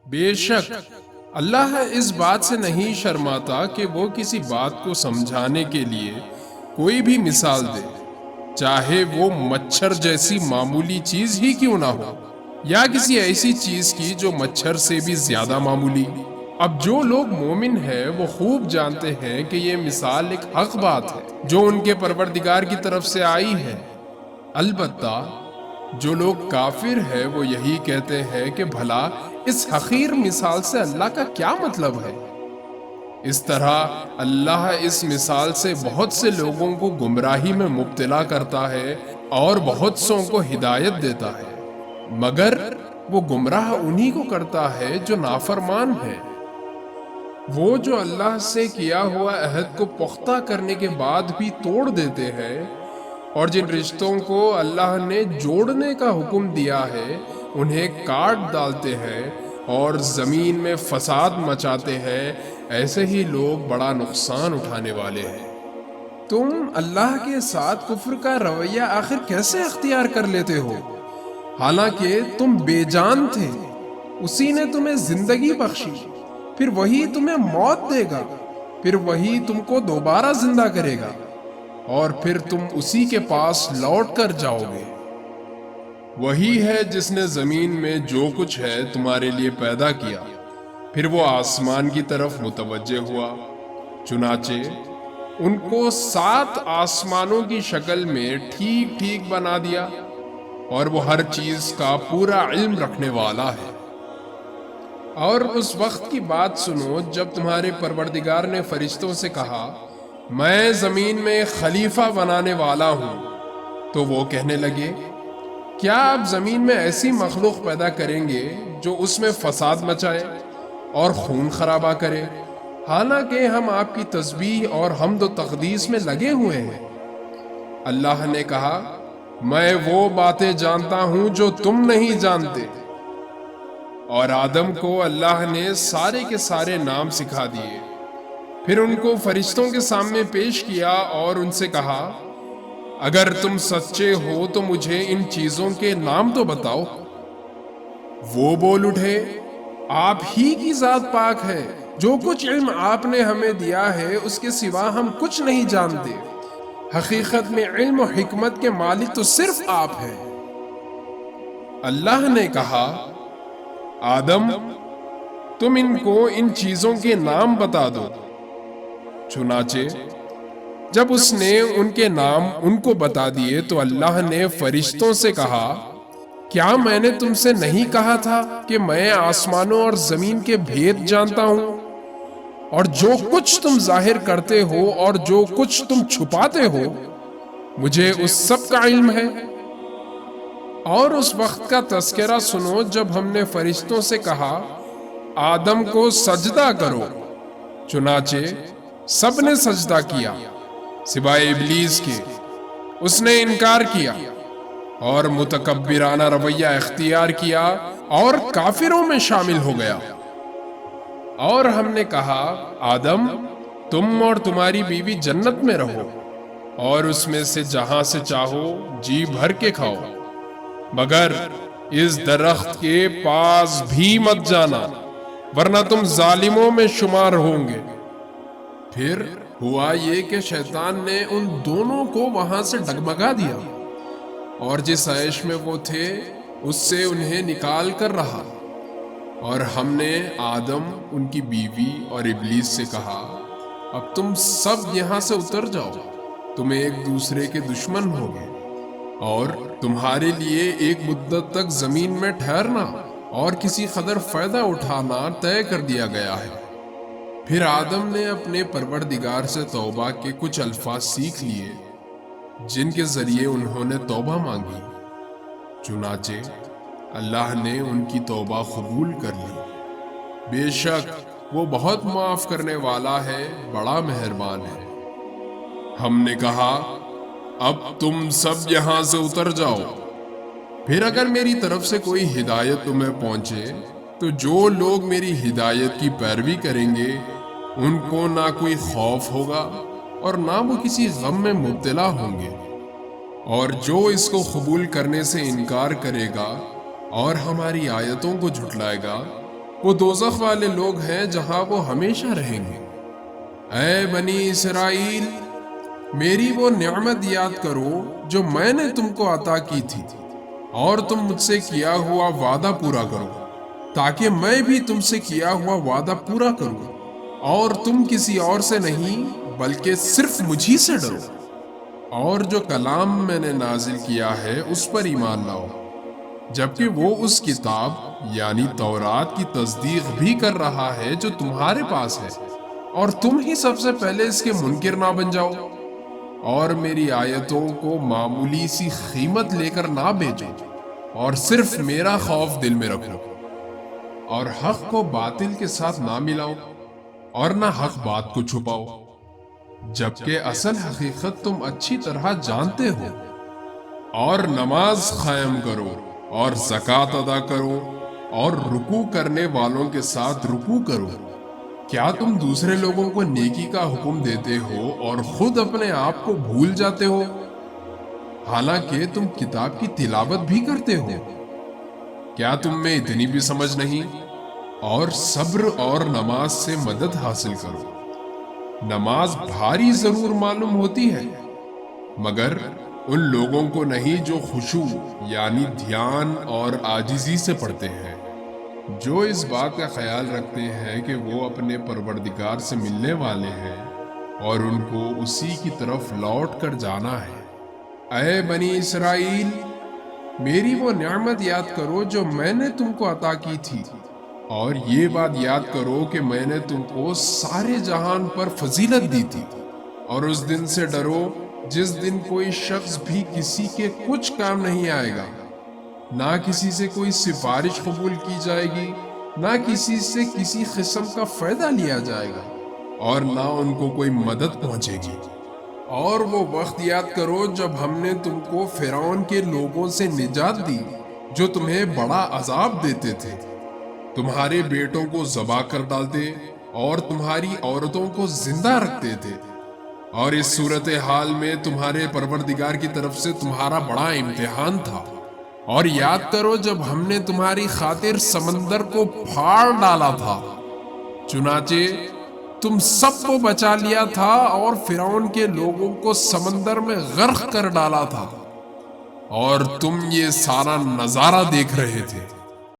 بے شک اللہ اس بات سے نہیں شرماتا کہ وہ کسی بات کو سمجھانے کے لیے کوئی بھی مثال دے، چاہے وہ مچھر جیسی معمولی چیز ہی کیوں نہ ہو، یا کسی ایسی چیز کی جو مچھر سے بھی زیادہ معمولی۔ اب جو لوگ مومن ہیں وہ خوب جانتے ہیں کہ یہ مثال ایک حق بات ہے جو ان کے پروردگار کی طرف سے آئی ہے۔ البتہ جو لوگ کافر ہیں وہ یہی کہتے ہیں کہ بھلا اس حقیر مثال سے اللہ کا کیا مطلب ہے؟ اس طرح اللہ اس مثال سے بہت سے لوگوں کو گمراہی میں مبتلا کرتا ہے اور بہت سوں کو ہدایت دیتا ہے، مگر وہ گمراہ انہی کو کرتا ہے جو نافرمان ہے۔ وہ جو اللہ سے کیا ہوا عہد کو پختہ کرنے کے بعد بھی توڑ دیتے ہیں، اور جن رشتوں کو اللہ نے جوڑنے کا حکم دیا ہے انہیں کاٹ ڈالتے ہیں اور زمین میں فساد مچاتے ہیں، ایسے ہی لوگ بڑا نقصان اٹھانے والے ہیں۔ تم اللہ کے ساتھ کفر کا رویہ آخر کیسے اختیار کر لیتے ہو؟ حالانکہ تم بے جان تھے، اسی نے تمہیں زندگی بخشی، پھر وہی تمہیں موت دے گا، پھر وہی تم کو دوبارہ زندہ کرے گا، اور پھر تم اسی کے پاس لوٹ کر جاؤ گے۔ وہی ہے جس نے زمین میں جو کچھ ہے تمہارے لیے پیدا کیا، پھر وہ آسمان کی طرف متوجہ ہوا، چنانچہ ان کو 7 آسمانوں کی شکل میں ٹھیک ٹھیک بنا دیا، اور وہ ہر چیز کا پورا علم رکھنے والا ہے۔ اور اس وقت کی بات سنو جب تمہارے پروردگار نے فرشتوں سے کہا، میں زمین میں خلیفہ بنانے والا ہوں، تو وہ کہنے لگے، کیا آپ زمین میں ایسی مخلوق پیدا کریں گے جو اس میں فساد مچائے اور خون خرابہ کرے، حالانکہ ہم آپ کی تسبیح اور حمد و تقدیس میں لگے ہوئے ہیں۔ اللہ نے کہا، میں وہ باتیں جانتا ہوں جو تم نہیں جانتے۔ اور آدم کو اللہ نے سارے کے سارے نام سکھا دیے، پھر ان کو فرشتوں کے سامنے پیش کیا اور ان سے کہا، اگر تم سچے ہو تو مجھے ان چیزوں کے نام تو بتاؤ۔ وہ بول اٹھے، آپ ہی کی ذات پاک ہے، جو کچھ علم آپ نے ہمیں دیا ہے اس کے سوا ہم کچھ نہیں جانتے، حقیقت میں علم و حکمت کے مالک تو صرف آپ ہیں۔ اللہ نے کہا، آدم تم ان کو ان چیزوں کے نام بتا دو۔ چنانچہ جب اس نے ان کے نام ان کو بتا دیے تو اللہ نے فرشتوں سے کہا، کیا میں نے تم سے نہیں کہا تھا کہ میں آسمانوں اور زمین کے بھید جانتا ہوں، اور جو کچھ تم ظاہر کرتے ہو اور جو کچھ تم چھپاتے ہو مجھے اس سب کا علم ہے۔ اور اس وقت کا تذکرہ سنو جب ہم نے فرشتوں سے کہا، آدم کو سجدہ کرو، چنانچہ سب نے سجدہ کیا سوائے ابلیس کے، اس نے انکار کیا اور متکبرانہ رویہ اختیار کیا اور کافروں میں شامل ہو گیا۔ اور ہم نے کہا، آدم تم اور تمہاری بیوی جنت میں رہو، اور اس میں سے جہاں سے چاہو جی بھر کے کھاؤ، مگر اس درخت کے پاس بھی مت جانا ورنہ تم ظالموں میں شمار ہوں گے۔ پھر ہوا یہ کہ شیطان نے ان دونوں کو وہاں سے ڈگمگا دیا، اور جس عیش میں وہ تھے اس سے انہیں نکال کر رہا، اور ہم نے آدم، ان کی بیوی اور ابلیس سے کہا، اب تم سب یہاں سے اتر جاؤ، تم ایک دوسرے کے دشمن ہوگے، اور تمہارے لیے ایک مدت تک زمین میں ٹھہرنا اور کسی قدر فائدہ اٹھانا طے کر دیا گیا ہے۔ پھر آدم نے اپنے پروردگار سے توبہ کے کچھ الفاظ سیکھ لیے جن کے ذریعے انہوں نے توبہ مانگی، چنانچہ اللہ نے ان کی توبہ قبول کر لی۔ بے شک وہ بہت معاف کرنے والا ہے، بڑا مہربان ہے۔ ہم نے کہا، اب تم سب یہاں سے اتر جاؤ۔ پھر اگر میری طرف سے کوئی ہدایت تمہیں پہنچے تو جو لوگ میری ہدایت کی پیروی کریں گے ان کو نہ کوئی خوف ہوگا اور نہ وہ کسی غم میں مبتلا ہوں گے، اور جو اس کو قبول کرنے سے انکار کرے گا اور ہماری آیتوں کو جھٹلائے گا وہ دوزخ والے لوگ ہیں جہاں وہ ہمیشہ رہیں گے۔ اے بنی اسرائیل، میری وہ نعمت یاد کرو جو میں نے تم کو عطا کی تھی، اور تم مجھ سے کیا ہوا وعدہ پورا کرو، تاکہ میں بھی تم سے کیا ہوا وعدہ پورا کروں، اور تم کسی اور سے نہیں بلکہ صرف مجھی سے ڈرو، اور جو کلام میں نے نازل کیا ہے اس پر ایمان لاؤ، جبکہ وہ اس کتاب یعنی تورات کی تصدیق بھی کر رہا ہے جو تمہارے پاس ہے، اور تم ہی سب سے پہلے اس کے منکر نہ بن جاؤ، اور میری آیتوں کو معمولی سی قیمت لے کر نہ بیچو، اور صرف میرا خوف دل میں رکھو، اور حق کو باطل کے ساتھ نہ ملاؤ، اور نہ حق بات کو چھپاؤ، جبکہ اصل حقیقت تم اچھی طرح جانتے ہو، اور نماز قائم کرو، اور زکوٰۃ ادا کرو، اور رکوع کرنے والوں کے ساتھ رکوع کرو۔ کیا تم دوسرے لوگوں کو نیکی کا حکم دیتے ہو اور خود اپنے آپ کو بھول جاتے ہو، حالانکہ تم کتاب کی تلاوت بھی کرتے ہو؟ کیا تم میں اتنی بھی سمجھ نہیں؟ اور صبر اور نماز سے مدد حاصل کرو۔ نماز بھاری ضرور معلوم ہوتی ہے، مگر ان لوگوں کو نہیں جو خشوع یعنی دھیان اور عاجزی سے پڑھتے ہیں، جو اس بات کا خیال رکھتے ہیں کہ وہ اپنے پروردگار سے ملنے والے ہیں اور ان کو اسی کی طرف لوٹ کر جانا ہے۔ اے بنی اسرائیل، میری وہ نعمت یاد کرو جو میں نے تم کو عطا کی تھی، اور یہ بات یاد کرو کہ میں نے تم کو سارے جہان پر فضیلت دی تھی، اور اس دن سے ڈرو جس دن کوئی شخص بھی کسی کے کچھ کام نہیں آئے گا، نہ کسی سے کوئی سفارش قبول کی جائے گی، نہ کسی سے کسی قسم کا فائدہ لیا جائے گا، اور نہ ان کو کوئی مدد پہنچے گی۔ اور وہ وقت یاد کرو جب ہم نے تم کو فرعون کے لوگوں سے نجات دی جو تمہیں بڑا عذاب دیتے تھے، تمہارے بیٹوں کو ذبح کر ڈالتے اور تمہاری عورتوں کو زندہ رکھتے تھے، اور اس صورتحال میں تمہارے پروردگار کی طرف سے تمہارا بڑا امتحان تھا۔ اور یاد کرو جب ہم نے تمہاری خاطر سمندر کو پھاڑ ڈالا تھا، چنانچہ تم سب کو بچا لیا تھا اور فرعون کے لوگوں کو سمندر میں غرق کر ڈالا تھا، اور تم یہ سارا نظارہ دیکھ رہے تھے۔